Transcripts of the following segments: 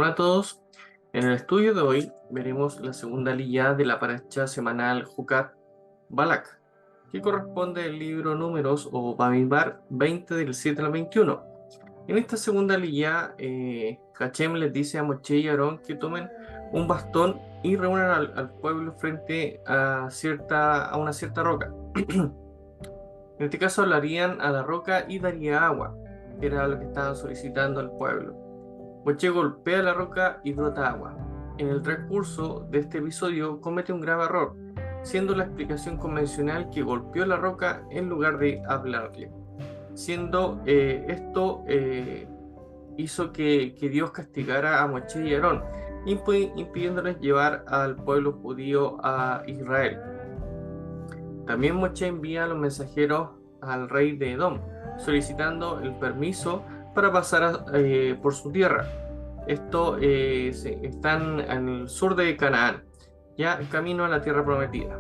Hola a todos. En el estudio de hoy veremos la segunda aliyá de la paracha semanal Jucat Balak, que corresponde al libro Números o Bamidbar 20 del 7 al 21. En esta segunda aliyá, Hachem les dice a Moshe y Aarón que tomen un bastón y reúnan al pueblo frente a una cierta roca. En este caso hablarían a la roca y daría agua, que era lo que estaban solicitando al pueblo. Moshe golpea la roca y brota agua. En el transcurso de este episodio comete un grave error, siendo la explicación convencional que golpeó la roca en lugar de hablarle. Siendo esto hizo que Dios castigara a Moshe y Aarón, impidiéndoles llevar al pueblo judío a Israel. También Moshe envía a los mensajeros al rey de Edom, solicitando el permiso para pasar por su tierra. Esto están en el sur de Canaán, ya camino a la tierra prometida.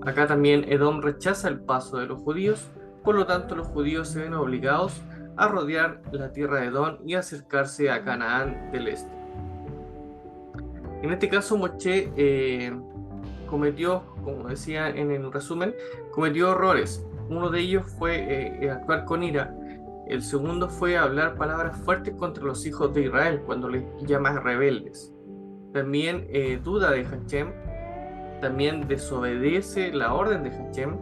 Acá también Edom rechaza el paso de los judíos, por lo tanto los judíos se ven obligados a rodear la tierra de Edom y acercarse a Canaán del este. En este caso Moshe cometió, como decía en el resumen, cometió errores. Uno de ellos fue actuar con ira. El segundo fue hablar palabras fuertes contra los hijos de Israel cuando les llama rebeldes. También duda de Hachem, también desobedece la orden de Hachem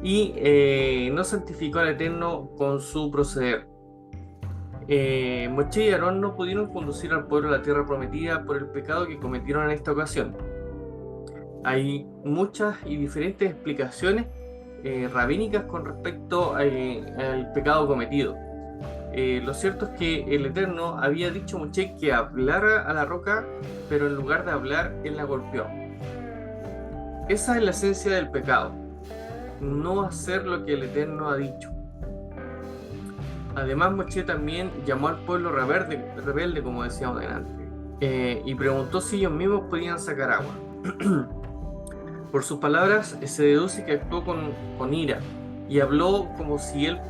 y no santificó al Eterno con su proceder. Moshe y Aarón no pudieron conducir al pueblo a la tierra prometida por el pecado que cometieron en esta ocasión. Hay muchas y diferentes explicaciones rabínicas con respecto al pecado cometido. Lo cierto es que el Eterno había dicho a Moshe que hablara a la roca, pero en lugar de hablar, él la golpeó. Esa es la esencia del pecado, no hacer lo que el Eterno ha dicho. Además, Moshe también llamó al pueblo rebelde, como decíamos delante, y preguntó si ellos mismos podían sacar agua. Por sus palabras se deduce que actuó con ira y habló como si él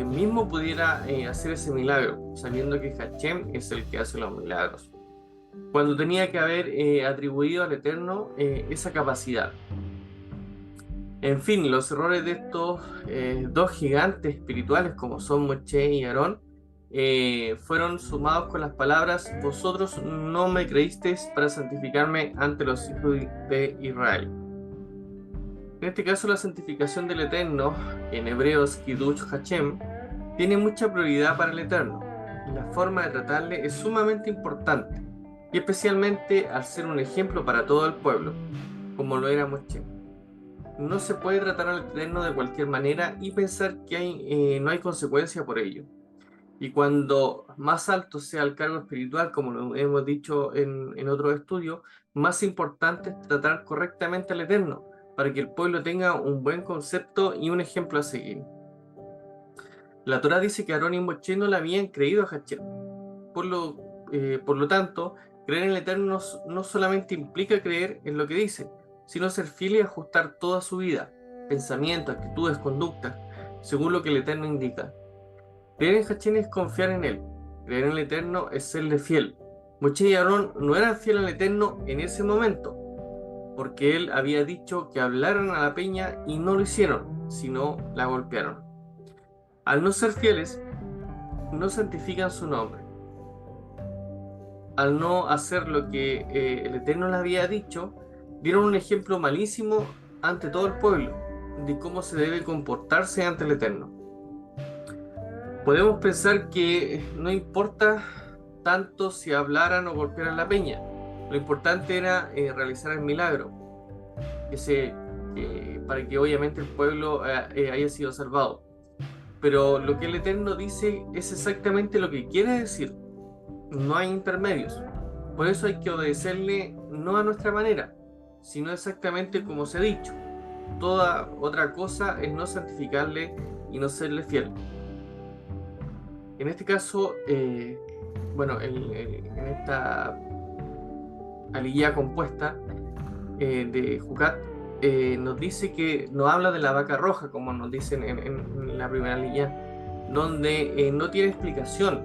mismo pudiera hacer ese milagro, sabiendo que Hachem es el que hace los milagros, cuando tenía que haber atribuido al Eterno esa capacidad. En fin, los errores de estos dos gigantes espirituales como son Moshe y Aarón fueron sumados con las palabras: vosotros no me creísteis para santificarme ante los hijos de Israel. En este caso, la santificación del Eterno, en hebreo Kiddush Hashem, tiene mucha prioridad para el Eterno, y la forma de tratarle es sumamente importante, y especialmente al ser un ejemplo para todo el pueblo, como lo era Moshe. No se puede tratar al Eterno de cualquier manera y pensar que no hay consecuencia por ello. Y cuando más alto sea el cargo espiritual, como lo hemos dicho en otro estudio, más importante es tratar correctamente al Eterno, para que el pueblo tenga un buen concepto y un ejemplo a seguir. La Torá dice que Aarón y Moshe no le habían creído a Hachem. Por lo tanto, creer en el Eterno no solamente implica creer en lo que dice, sino ser fiel y ajustar toda su vida, pensamientos, actitudes, conductas, según lo que el Eterno indica. Creer en Hachem es confiar en Él. Creer en el Eterno es serle fiel. Moshe y Aarón no eran fieles al Eterno en ese momento, porque él había dicho que hablaran a la peña y no lo hicieron, sino la golpearon. Al no ser fieles, no santifican su nombre. Al no hacer lo que el Eterno les había dicho, dieron un ejemplo malísimo ante todo el pueblo de cómo se debe comportarse ante el Eterno. Podemos pensar que no importa tanto si hablaran o golpearan la peña. Lo importante era realizar el milagro, para que obviamente el pueblo haya sido salvado. Pero lo que el Eterno dice es exactamente lo que quiere decir. No hay intermedios. Por eso hay que obedecerle no a nuestra manera, sino exactamente como se ha dicho. Toda otra cosa es no santificarle y no serle fiel. En este caso, en esta aliyá compuesta de Jucat, nos dice que nos habla de la vaca roja, como nos dicen en la primera aliyá, donde no tiene explicación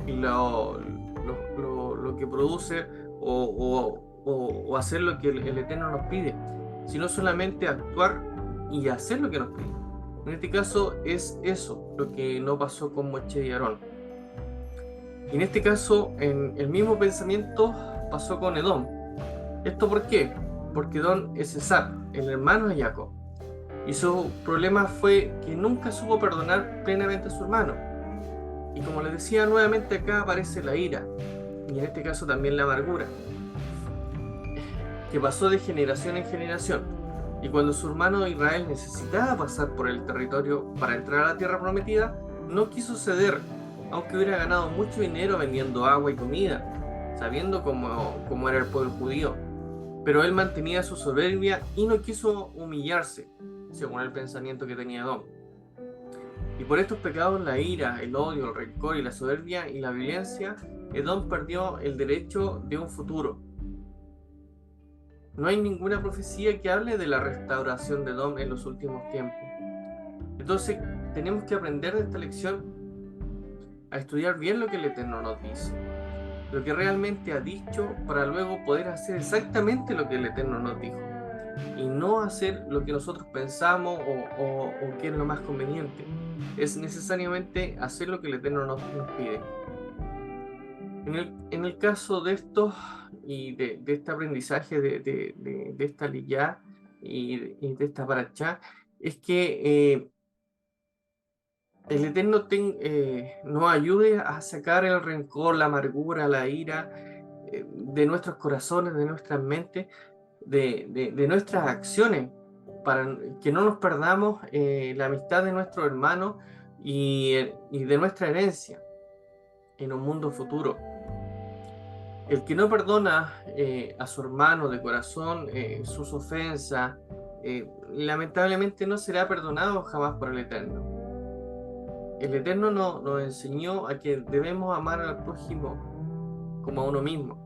lo que produce o hacer lo que el Eterno nos pide, sino solamente actuar y hacer lo que nos pide. En este caso es eso lo que no pasó con Moshe y Aarón. Y en este caso, en el mismo pensamiento pasó con Edom. ¿Esto por qué? Porque Edom es Esaf, el hermano de Jacob. Y su problema fue que nunca supo perdonar plenamente a su hermano. Y como les decía, nuevamente acá aparece la ira, y en este caso también la amargura, que pasó de generación en generación. Y cuando su hermano Israel necesitaba pasar por el territorio para entrar a la tierra prometida, no quiso ceder, aunque hubiera ganado mucho dinero vendiendo agua y comida, sabiendo cómo era el pueblo judío. Pero él mantenía su soberbia y no quiso humillarse, según el pensamiento que tenía Edom. Y por estos pecados, la ira, el odio, el rencor y la soberbia y la violencia, Edom perdió el derecho de un futuro. No hay ninguna profecía que hable de la restauración de Edom en los últimos tiempos. Entonces, tenemos que aprender de esta lección a estudiar bien lo que el Eterno nos dice, lo que realmente ha dicho, para luego poder hacer exactamente lo que el Eterno nos dijo, y no hacer lo que nosotros pensamos o que es lo más conveniente. Es necesariamente hacer lo que el Eterno nos pide. En el caso de esto y de este aprendizaje de esta liyá y de esta parachá, es que el Eterno nos ayude a sacar el rencor, la amargura, la ira de nuestros corazones, de nuestras mentes, de nuestras acciones, para que no nos perdamos la amistad de nuestros hermanos y de nuestra herencia en un mundo futuro. El que no perdona a su hermano de corazón sus ofensas, lamentablemente no será perdonado jamás por el Eterno. El Eterno nos enseñó a que debemos amar al prójimo como a uno mismo,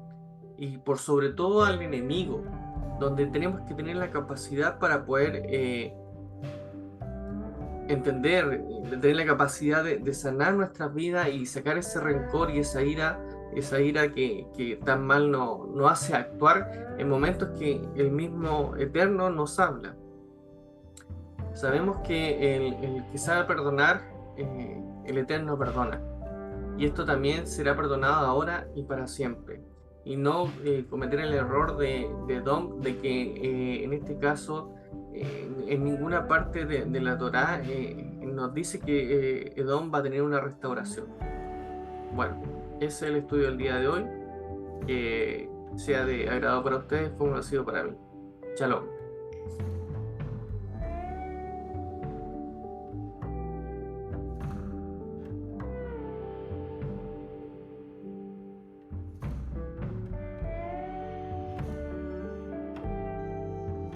y por sobre todo al enemigo, donde tenemos que tener la capacidad para poder entender, tener la capacidad de sanar nuestras vidas y sacar ese rencor y esa ira que tan mal nos hace actuar en momentos que el mismo Eterno nos habla. Sabemos que el que sabe perdonar, el Eterno perdona. Y esto también será perdonado ahora y para siempre. Y no cometer el error de Edom, de que en este caso, en ninguna parte de la Torá nos dice que Edom va a tener una restauración. Bueno, ese es el estudio del día de hoy. Que sea de agrado para ustedes como lo ha sido para mí. Shalom.